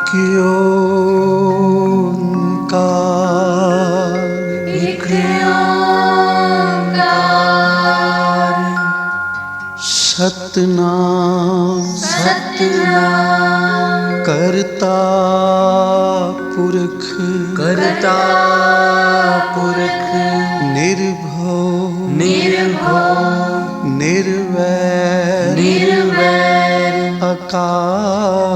एक ओंकार एक ओंकार सतनाम सतनाम करता पुरख करता पुरख निर्भव निर्भव निर्वैर निर्वैर अकाल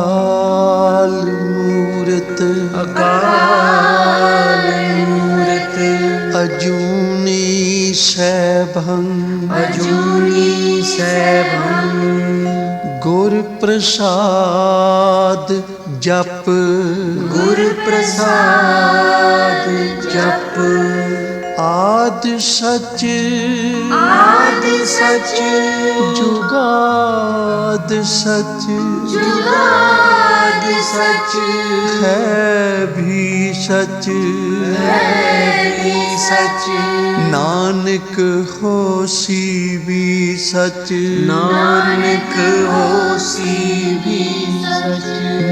मूरत अकाल मूरत अजूनी सैभं अजूनी सैभं गुर प्रसाद जप गुर प्रसाद जप आद सच आद सच जुगाद सच जुगाद सच है भी सच है भी सच नानक होसी भी सच नानक होसी भी सच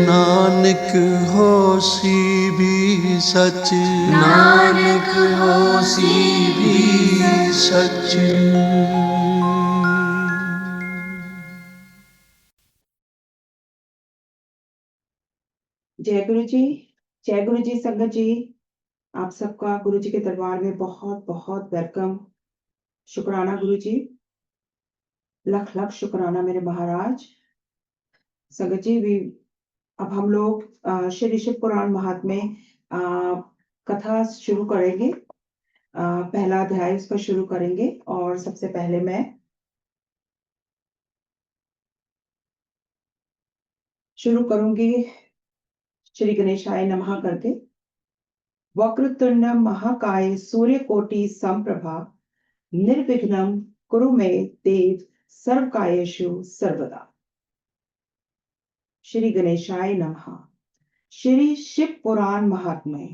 नानक होसी भी सच नानक होसी भी सच। जय गुरु जी, जय गुरु जी। संगत जी, आप सबका गुरु जी के दरबार में बहुत बहुत वेलकम। शुक्राना गुरु जी, लख लख शुक्राना मेरे महाराज। संगत जी भी अब हम लोग श्री शिव पुराण महात्म्य कथा शुरू करेंगे। पहला अध्याय उसका शुरू करेंगे और सबसे पहले मैं शुरू करूंगी श्री गणेशाय नमः करके। वक्रतुंड महाकाय सूर्यकोटि समप्रभा निर्विघ्नं कुरु मे देव सर्वकार्येषु सर्वदा। श्री गणेशाय नमः। श्री शिव पुराण महात्म्य।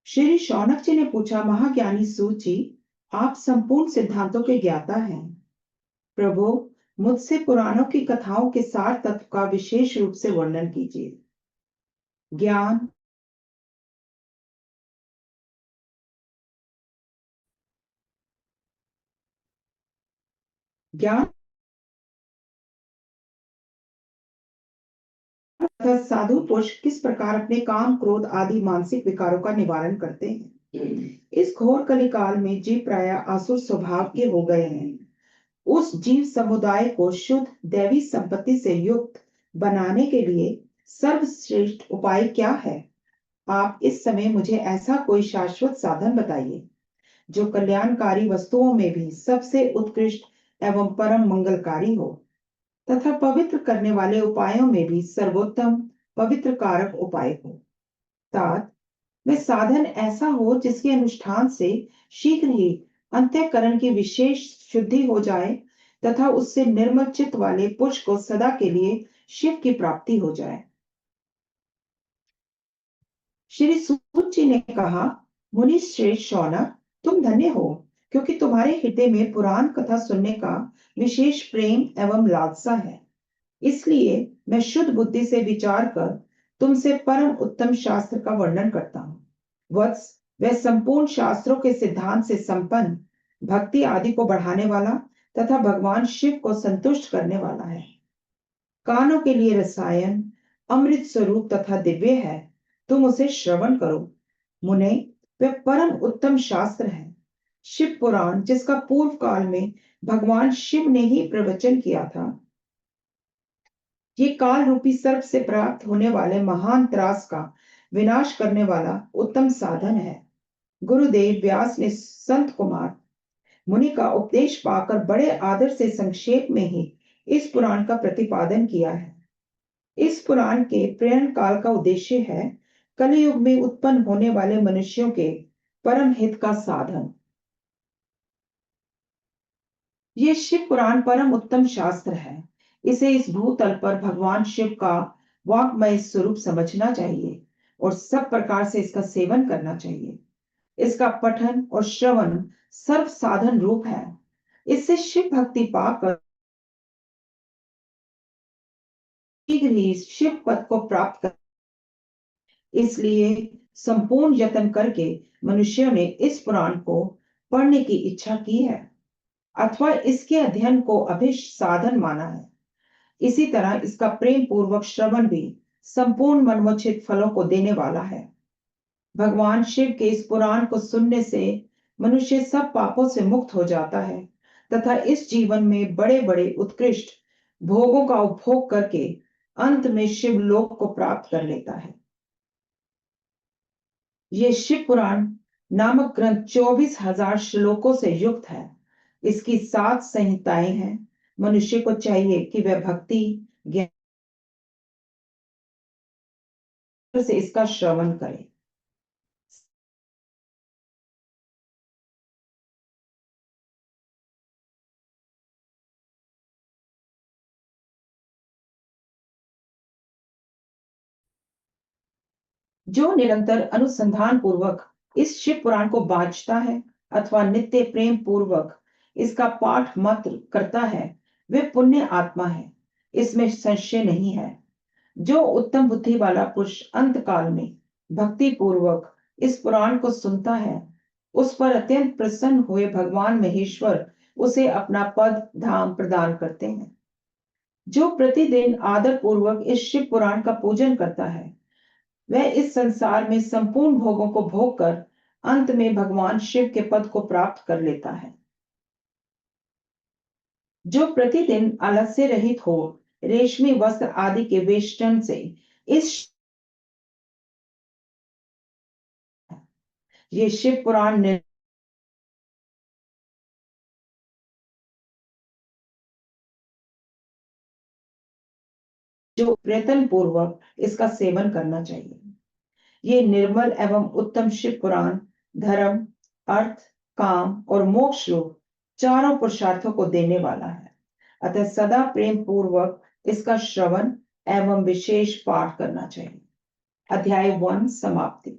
श्री शौनक जी ने पूछा, महाज्ञानी सूत जी, आप संपूर्ण सिद्धांतों के ज्ञाता हैं। प्रभु, मुझसे पुराणों की कथाओं के सार तत्व का विशेष रूप से वर्णन कीजिए। ज्ञान ज्ञान साधु पुरुष किस प्रकार अपने काम क्रोध आदि मानसिक विकारों का निवारण करते हैं। इस घोर कलिकाल में जीव प्राय आसुर स्वभाव के हो गए हैं। उस जीव समुदाय को शुद्ध दैवी संपत्ति से युक्त बनाने के लिए सर्वश्रेष्ठ उपाय क्या है? आप इस समय मुझे ऐसा कोई शाश्वत साधन बताइए जो कल्याणकारी वस्तुओं में भी सबसे उत्कृष्ट एवं परम मंगलकारी हो तथा पवित्र करने वाले उपायों में भी सर्वोत्तम पवित्र कारक उपाय हो। तात वह साधन ऐसा हो जिसके अनुष्ठान से शीघ्र ही अंतःकरण की विशेष शुद्धि हो जाए तथा उससे निर्मल चित्त वाले पुरुष को सदा के लिए शिव की प्राप्ति हो जाए। श्री सूत जी ने कहा, मुनि श्रेष्ठ शौनक, तुम धन्य हो क्योंकि तुम्हारे हृदय में पुराण कथा सुनने का विशेष प्रेम एवं लालसा है। इसलिए मैं शुद्ध बुद्धि से विचार कर तुमसे परम उत्तम शास्त्र का वर्णन करता हूँ। वत्स, वह संपूर्ण शास्त्रों के सिद्धांत से संपन्न, भक्ति आदि को बढ़ाने वाला तथा भगवान शिव को संतुष्ट करने वाला है। कानों के लिए रसायन, अमृत स्वरूप तथा दिव्य है, तुम उसे श्रवण करो। मुने, वह परम उत्तम शास्त्र है। शिव पुराण, जिसका पूर्व काल में भगवान शिव ने ही प्रवचन किया था, ये काल रूपी सर्प से प्राप्त होने वाले महान त्रास का विनाश करने वाला उत्तम साधन है। गुरुदेव व्यास ने संत कुमार मुनि का उपदेश पाकर बड़े आदर से संक्षेप में ही इस पुराण का प्रतिपादन किया है। इस पुराण के प्रेरण काल का उद्देश्य है कलयुग में उत्पन्न होने वाले मनुष्यों के परम हित का साधन। ये शिव पुराण परम उत्तम शास्त्र है। इसे इस भूतल पर भगवान शिव का वाग्मय स्वरूप समझना चाहिए और सब प्रकार से इसका सेवन करना चाहिए। इसका पठन और श्रवण सर्व साधन रूप है। इससे शिव भक्ति पाकर शीघ्र ही शिव पद को प्राप्त कर, इसलिए संपूर्ण यत्न करके मनुष्यों ने इस पुराण को पढ़ने की इच्छा की है अथवा इसके अध्ययन को अभिष्ट साधन माना है। इसी तरह इसका प्रेम पूर्वक श्रवण भी संपूर्ण मनोचित फलों को देने वाला है। भगवान शिव के इस पुराण को सुनने से मनुष्य सब पापों से मुक्त हो जाता है तथा इस जीवन में बड़े बड़े उत्कृष्ट भोगों का उपभोग करके अंत में शिव लोक को प्राप्त कर लेता है। ये शिव पुराण नामक ग्रंथ 24,000 श्लोकों से युक्त है। इसकी 7 संहिताएं हैं। मनुष्य को चाहिए कि वह भक्ति ज्ञान से इसका श्रवण करे। जो निरंतर अनुसंधान पूर्वक इस शिव पुराण को बांचता है अथवा नित्य प्रेम पूर्वक इसका पाठ मात्र करता है, वे पुण्य आत्मा है, इसमें संशय नहीं है। जो उत्तम बुद्धि वाला पुरुष अंत काल में भक्ति पूर्वक इस पुराण को सुनता है, उस पर अत्यंत प्रसन्न हुए भगवान महेश्वर उसे अपना पद धाम प्रदान करते हैं। जो प्रतिदिन आदर पूर्वक इस शिव पुराण का पूजन करता है, वह इस संसार में संपूर्ण भोगों को भोग कर अंत में भगवान शिव के पद को प्राप्त कर लेता है। जो प्रतिदिन आलस्य रहित हो रेशमी वस्त्र आदि के वेष्टन से इस ये शिव पुराण ने जो प्रयत्न पूर्वक इसका सेवन करना चाहिए। ये निर्मल एवं उत्तम शिव पुराण धर्म, अर्थ, काम और मोक्ष रूप चारों पुरुषार्थों को देने वाला है। अतः सदा प्रेम पूर्वक इसका श्रवण एवं विशेष पाठ करना चाहिए। अध्याय 1 समाप्ति।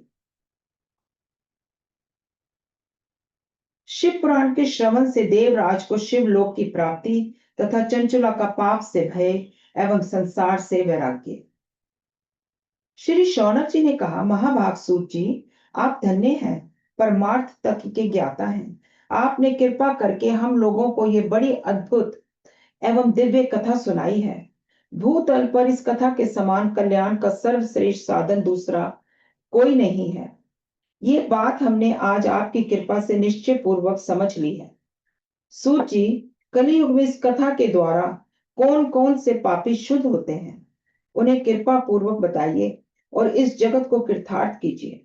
शिव पुराण के श्रवण से देवराज को शिवलोक की प्राप्ति तथा चंचुला का पाप से भय एवं संसार से वैराग्य। श्री शौनक जी ने कहा, महाभाग सूत जी, आप धन्य हैं, परमार्थ तत्व के ज्ञाता हैं। आपने कृपा करके हम लोगों को ये बड़ी अद्भुत एवं दिव्य कथा सुनाई है। भूतल पर इस कथा के समान कल्याण का सर्वश्रेष्ठ साधन दूसरा कोई नहीं है। ये बात हमने आज आपकी कृपा से निश्चय पूर्वक समझ ली है। सूत जी, कलयुग में इस कथा के द्वारा कौन कौन से पापी शुद्ध होते हैं, उन्हें कृपा पूर्वक बताइए और इस जगत को कृतार्थ कीजिए।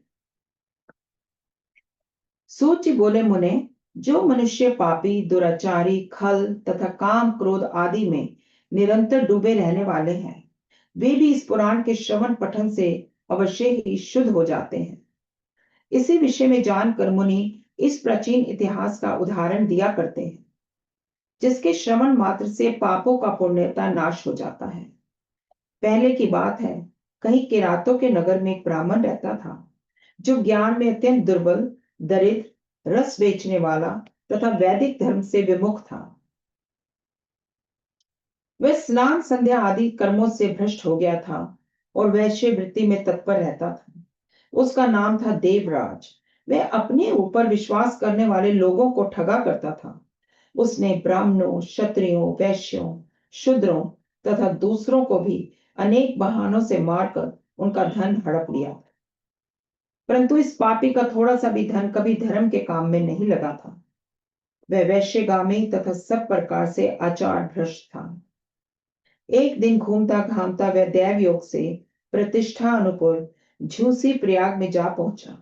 सूत जी बोले, मुने, जो मनुष्य पापी, दुराचारी, खल तथा काम क्रोध आदि में निरंतर डूबे रहने वाले हैं, वे भी इस पुराण के श्रवण पठन से अवश्य ही शुद्ध हो जाते हैं। इसी विषय में जानकर मुनि इस प्राचीन इतिहास का उदाहरण दिया करते हैं, जिसके श्रवण मात्र से पापों का पुण्यता नाश हो जाता है। पहले की बात है, कहीं किरातों के नगर में एक ब्राह्मण रहता था, जो ज्ञान में अत्यंत दुर्बल, दरिद्र, रस बेचने वाला तथा वैदिक धर्म से विमुख था। वह स्नान संध्या आदि कर्मों से भ्रष्ट हो गया था और वैश्य वृत्ति में तत्पर रहता था। उसका नाम था देवराज। वह अपने ऊपर विश्वास करने वाले लोगों को ठगा करता था। उसने ब्राह्मणों, क्षत्रियों, वैश्यों, शूद्रों तथा दूसरों को भी अनेक बहानों से मारकर उनका धन हड़प लिया। परंतु इस पापी का थोड़ा सा भी धन कभी धर्म के काम में नहीं लगा था। वह वैश्यगामी तथा सब प्रकार से आचार भ्रष्ट था। एक दिन घूमता घामता वह दैव योग से प्रतिष्ठा अनुकूल झूसी प्रयाग में जा पहुंचा।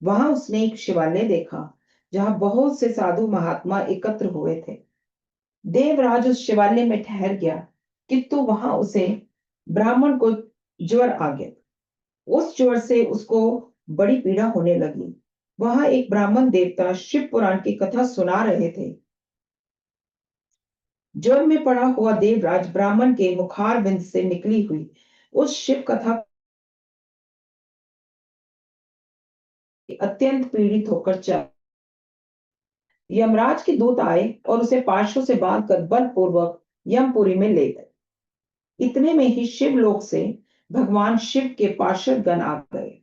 वहां उसने एक शिवालय देखा, जहां बहुत से साधु महात्मा एकत्र हुए थे। देवराज उस शिवालय में ठहर गया, किंतु वहां उसे ब्राह्मण को ज्वर आ गया। उस ज्वर से उसको बड़ी पीड़ा होने लगी। वहां एक ब्राह्मण देवता शिव पुराण की कथा सुना रहे थे। ज्वर में पड़ा हुआ देवराज ब्राह्मण के मुखारविंद से निकली हुई उस शिव कथा अत्यंत पीड़ित होकर चला। यमराज के दूत आए और उसे पाशों से बांधकर बलपूर्वक यमपुरी में ले गए। इतने में ही शिवलोक से भगवान शिव के पार्षद गण आ गए।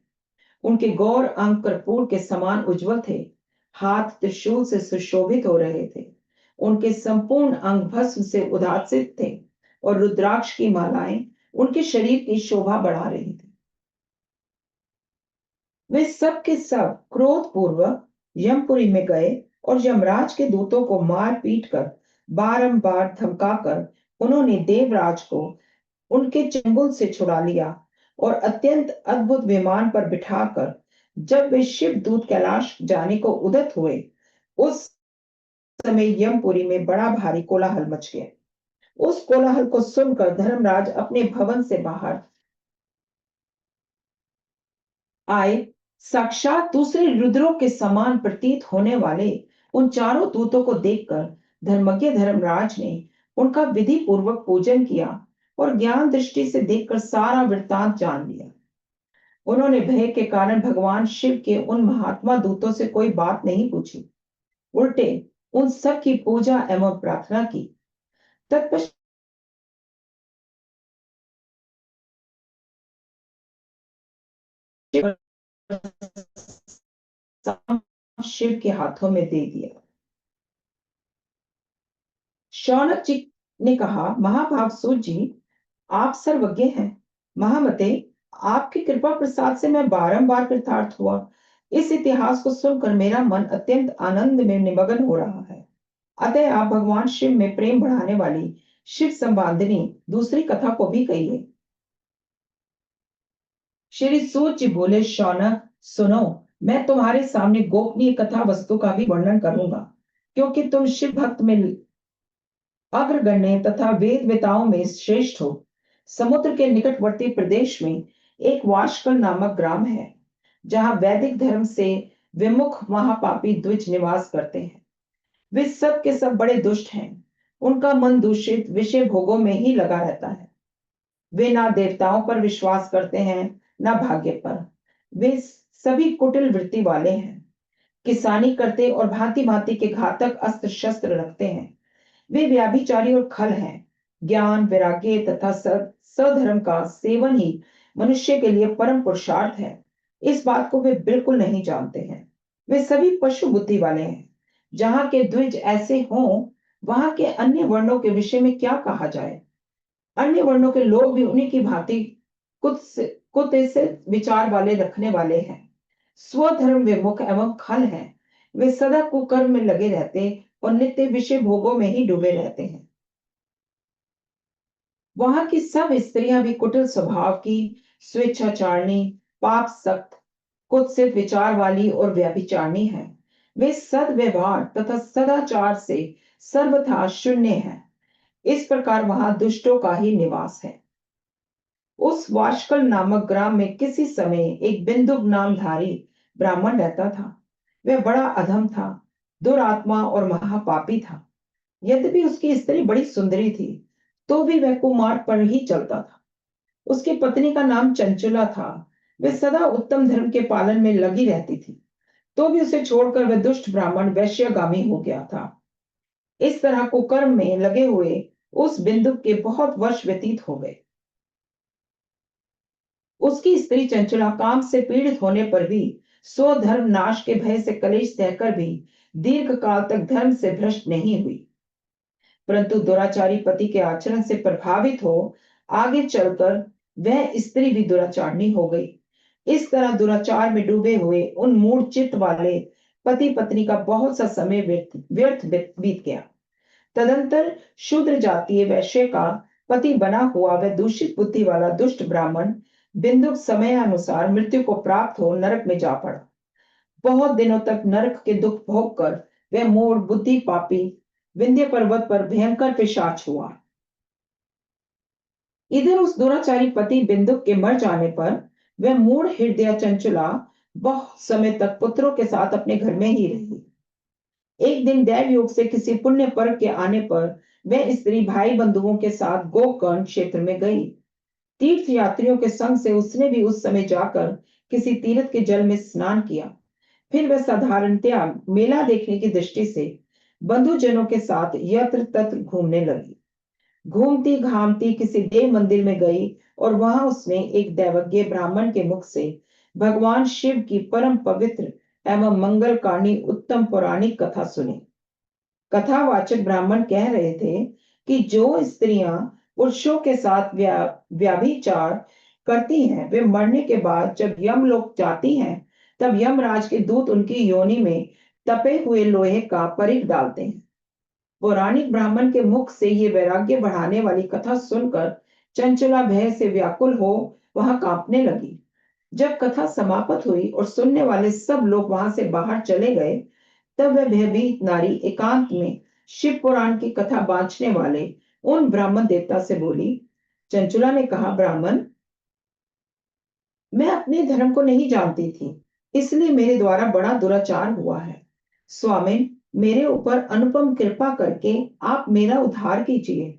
उनके गौर अंग कर्पूर के समान उज्जवल थे, हाथ त्रिशूल से सुशोभित हो रहे थे। उनके संपूर्ण अंग भस्म से उदासित थे और रुद्राक्ष की मालाएं उनके शरीर की शोभा बढ़ा रही थी। वे सब के सब क्रोध पूर्वक यमपुरी में गए और यमराज के दूतों को मार पीट कर बारंबार धमकाकर उन्होंने देवराज को उनके चंगुल से छुड़ा लिया और अत्यंत अद्भुत विमान पर बिठाकर जब वे शिव दूत कैलाश जाने को उद्यत हुए, उस समय यमपुरी में बड़ा भारी कोलाहल मच गया। उस कोलाहल को सुनकर धर्मराज अपने भवन से बाहर आए। साक्षात दूसरे रुद्रों के समान प्रतीत होने वाले उन चारों दूतों को देखकर धर्मज्ञ धर्मराज ने उनका विधि पूर्वक पूजन किया और ज्ञान दृष्टि से देखकर सारा वृत्तांत जान लिया। उन्होंने भय के कारण भगवान शिव के उन महात्मा दूतों से कोई बात नहीं पूछी, उल्टे उन सब की पूजा एवं प्रार्थना की। तत्पश्चात शिव के हाथों में दे दिया। शौनक जी ने कहा, महाभाग सूत जी, आप सर्वज्ञ हैं। महामते, आपकी कृपा प्रसाद से मैं बारंबार कृतार्थ हुआ। इस इतिहास को सुनकर मेरा मन अत्यंत आनंद में निमग्न हो रहा है। अतः आप भगवान शिव में प्रेम बढ़ाने वाली शिव संवादिनी दूसरी कथा को भी कहिए। श्री सूत जी बोले, शौनक सुनो, मैं तुम्हारे सामने गोपनीय कथा वस्तु का भी वर्णन करूंगा, क्योंकि तुम शिव भक्त में अग्रगण्य तथा वेद वेताओं में श्रेष्ठ हो। समुद्र के निकटवर्ती प्रदेश में एक वाशकल नामक ग्राम है, जहां वैदिक धर्म से विमुख महापापी द्विज निवास करते हैं। वे सब के सब बड़े दुष्ट हैं। उनका मन दूषित विषय भोगों में ही लगा रहता है। वे ना देवताओं पर विश्वास करते हैं, ना भाग्य पर। वे सभी कुटिल वृत्ति वाले हैं, किसानी करते और भांति भांति के घातक अस्त्र शस्त्र रखते हैं। वे व्याभिचारी और खल हैं। ज्ञान वैराग्य तथा सधर्म का सेवन ही मनुष्य के लिए परम पुरुषार्थ है, इस बात को वे बिल्कुल नहीं जानते हैं। वे सभी पशु बुद्धि वाले हैं। जहां के द्विज ऐसे हों, वहां के अन्य वर्णों के विषय में क्या कहा जाए। अन्य वर्णों के लोग भी उन्हीं की भांति कुत्सित विचार वाले रखने वाले हैं, स्वधर्म विमुख एवं खल हैं। वे सदा कुकर्म में लगे रहते और नित्य विषय भोगों में ही डूबे रहते हैं। वहां की सब स्त्रियां भी कुटिल स्वभाव की, स्वेच्छाचारणी, पाप सक्त, कुत्सित विचार वाली और व्यभिचारणी हैं। वे सद्व्यवहार तथा सदाचार से सर्वथा शून्य हैं। इस प्रकार वहां दुष्टों का ही निवास है। उस वाशकल नामक ग्राम में किसी समय एक बिंदुक नामधारी ब्राह्मण रहता था। वह बड़ा अधम था, दुरात्मा और महापापी था। यद्यपि उसकी स्त्री बड़ी सुंदरी थी, तो भी वह कुमार्ग पर ही चलता था। उसकी पत्नी का नाम चंचुला था। वह सदा उत्तम धर्म के पालन में लगी रहती थी, तो भी उसे छोड़कर वह दुष्ट ब्राह्मण वैश्यगामी हो गया था। इस तरह कुकर्म में लगे हुए उस बिंदुक के बहुत वर्ष व्यतीत हो गए। उसकी स्त्री चंचला काम से पीड़ित होने पर भी स्वधर्म नाश के भय से कलेश सहकर भी दीर्घ काल तक धर्म से भ्रष्ट नहीं हुई, परंतु दुराचारी पति के आचरण से प्रभावित हो आगे चलकर वह स्त्री भी दुराचारणी हो गई। इस तरह दुराचार में डूबे हुए उन मूढ़ चित्त वाले पति पत्नी का बहुत सा समय व्यर्थ बीत गया। तदंतर शूद्र जातीय वैश्य का पति बना हुआ वह दूषित बुद्धि वाला दुष्ट ब्राह्मण बिंदुक समय अनुसार मृत्यु को प्राप्त हो नरक में जा पड़ा। बहुत दिनों तक नरक के दुख भोग कर वह मूढ़ बुद्धि पापी विंध्य पर्वत पर भयंकर पिशाच हुआ। इधर उस दुराचारी पति बिंदुक के मर जाने पर वह मूढ़ हृदय चंचला बहुत समय तक पुत्रों के साथ अपने घर में ही रही। एक दिन दैव योग से किसी पुण्य पर्व के आने पर वह स्त्री भाई बंधुओं के साथ गोकर्ण क्षेत्र में गई। तीर्थ यात्रियों के संग से उसने भी उस समय जाकर किसी तीर्थ के जल में स्नान किया। फिर वह साधारणतया मेला देखने की दृष्टि से बंधुजनों के साथ यत्र तत्र घूमने लगी। घूमती घामती किसी देव मंदिर में गई और वहां उसने एक दैवज्ञ ब्राह्मण के मुख से भगवान शिव की परम पवित्र एवं मंगलकारिणी उत्तम पौराणिक कथा सुनी। कथावाचक ब्राह्मण कह रहे थे कि जो स्त्रियां पुरुषों के साथ व्याभिचार करती हैं, वे मरने के बाद जब यमलोक जाती हैं, तब यमराज के दूत उनकी योनि में तपे हुए लोहे का परिघ डालते हैं। पौराणिक ब्राह्मण के मुख से ये वैराग्य बढ़ाने वाली कथा सुनकर चंचला भय से व्याकुल हो वहां कांपने लगी। जब कथा समाप्त हुई और सुनने वाले सब लोग वहां से बाहर चले गए, तब वह भयभीत नारी एकांत में शिव पुराण की कथा बांचने वाले उन ब्राह्मण देवता से बोली। चंचुला ने कहा, ब्राह्मण, मैं अपने धर्म को नहीं जानती थी, इसलिए मेरे द्वारा बड़ा दुराचार हुआ है। स्वामी, मेरे ऊपर अनुपम कृपा करके आप मेरा उद्धार कीजिए।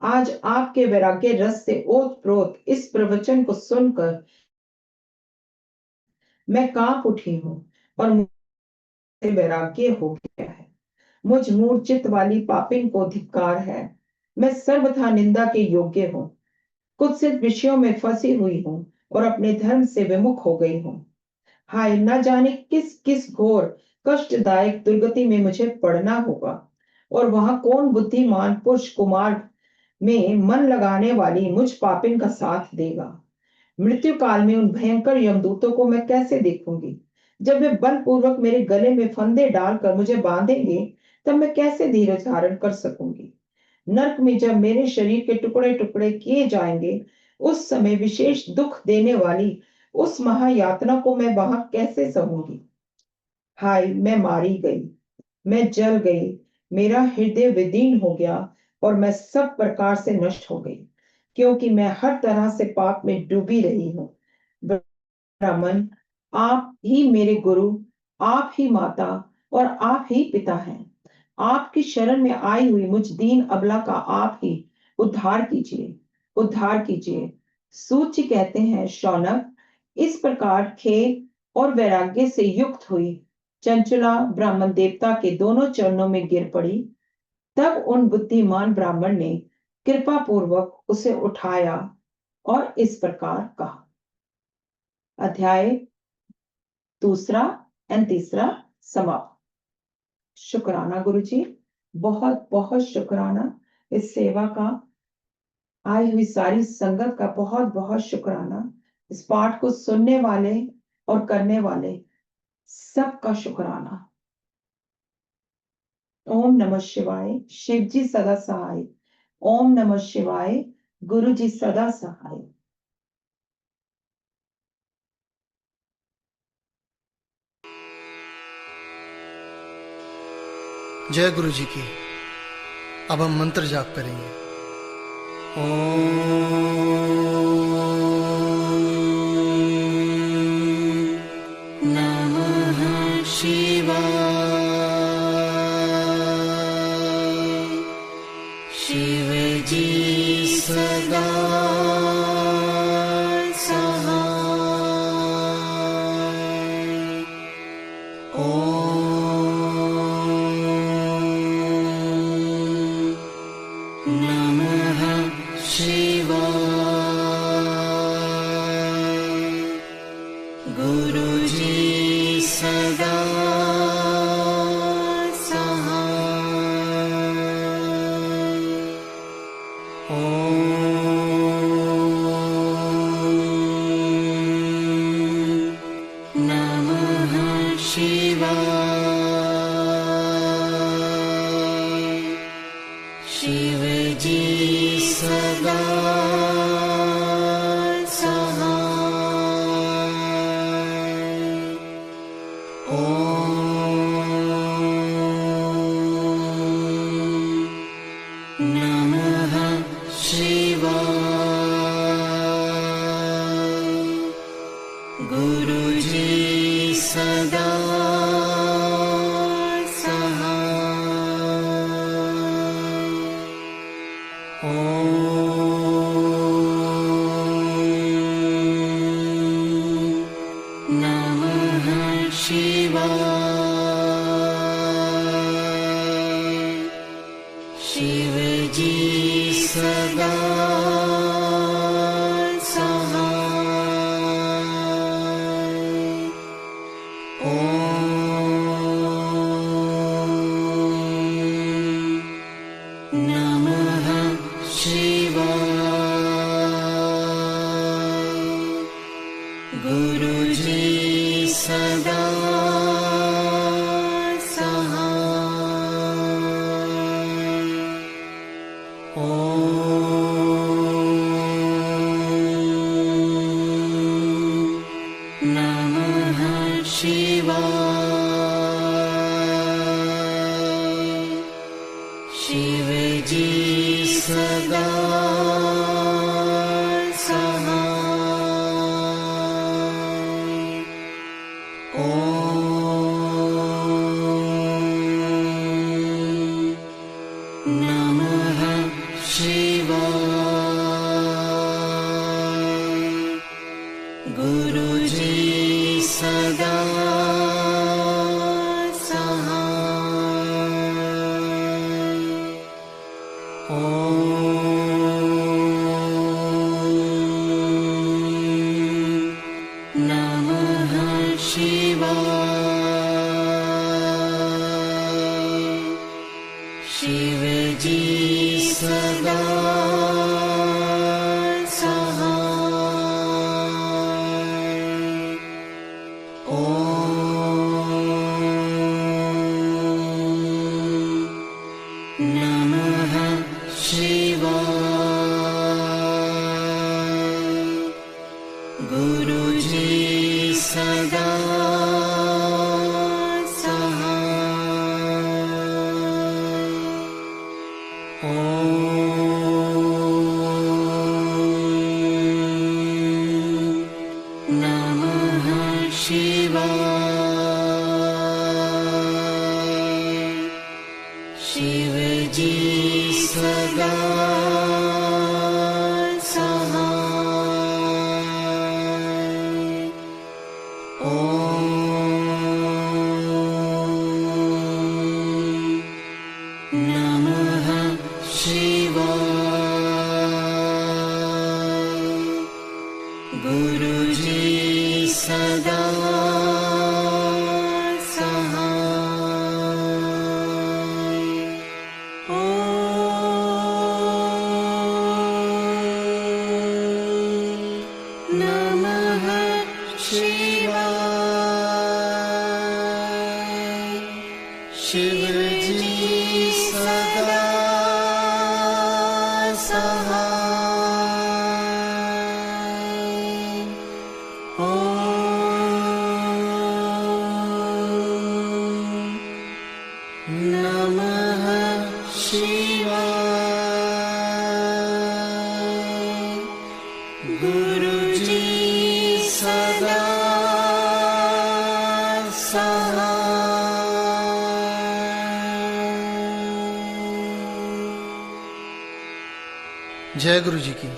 आज आपके वैराग्य रस से ओतप्रोत इस प्रवचन को सुनकर मैं कांप उठी हूँ और मुझे वैराग्य हो गया है। मुझ मूर्छित वाली पापिन को धिक्कार है। मैं सर्वथा निंदा के योग्य हूँ। कुत्सित विषयों में फंसी हुई हूँ और अपने धर्म से विमुख हो गई हूँ। हाय, न जाने किस किस घोर कष्टदायक दुर्गति में मुझे पड़ना होगा और वहां कौन बुद्धिमान पुरुष कुमार में मन लगाने वाली मुझ पापिन का साथ देगा। मृत्यु काल में उन भयंकर यमदूतों को मैं कैसे देखूंगी। जब वे बलपूर्वक मेरे गले में फंदे डालकर मुझे बांधेंगे, तब मैं कैसे धीरज धारण कर सकूंगी। नरक में जब मेरे शरीर के टुकड़े टुकड़े किए जाएंगे, उस समय विशेष दुख देने वाली उस महायातना को मैं वहां कैसे सहूंगी। हाय, मैं मारी गई, मैं जल गई, मेरा हृदय विदीर्ण हो गया और मैं सब प्रकार से नष्ट हो गई, क्योंकि मैं हर तरह से पाप में डूबी रही हूँ। ब्राह्मण, आप ही मेरे गुरु, आप ही माता और आप ही पिता हैं। आपकी शरण में आई हुई मुझ दीन अबला का आप ही उद्धार कीजिए, उद्धार कीजिए। सूची कहते हैं, शौनक, इस प्रकार खेद और वैराग्य से युक्त हुई चंचला ब्राह्मण देवता के दोनों चरणों में गिर पड़ी। तब उन बुद्धिमान ब्राह्मण ने कृपा पूर्वक उसे उठाया और इस प्रकार कहा। अध्याय दूसरा एंड तीसरा समाप्त। शुक्राना गुरु जी, बहुत बहुत शुक्राना। इस सेवा का, आई हुई सारी संगत का बहुत बहुत शुक्राना। इस पाठ को सुनने वाले और करने वाले सबका शुक्राना। ओम नमः शिवाय। शिव जी सदा सहाय। ओम नमः शिवाय। गुरु जी सदा सहाय। जय गुरु जी की। अब हम मंत्र जाप करेंगे। नमः शिवाय। शिव जी सदा सहाय। नमः शिवाय। गुरु जी सदा सहाय। नमः शिवाय। शिव जी सदा सहाय। नमः शिवाय। गुरु जी सदा नमः शिवाय। शिव जी सदा सहाय। नमः शिवाय। गुरुजी सदा नमः शिवाय। शिवजी सदा सहाय। नमः शिवाय। गुरुजी सदा सहाय। नमः शिवाय। शिवजी सदा नमः शिवाय। गुरुजी सदा सहाय। नमः शिवाय। शिवजी सदा सहाय। नमः शिवाय। गुरुजी सदा नमः शिवाय। शिवजी सदा सहाय। नमः शिवाय। गुरुजी सदा सहाय। जय गुरु जी की।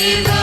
शिव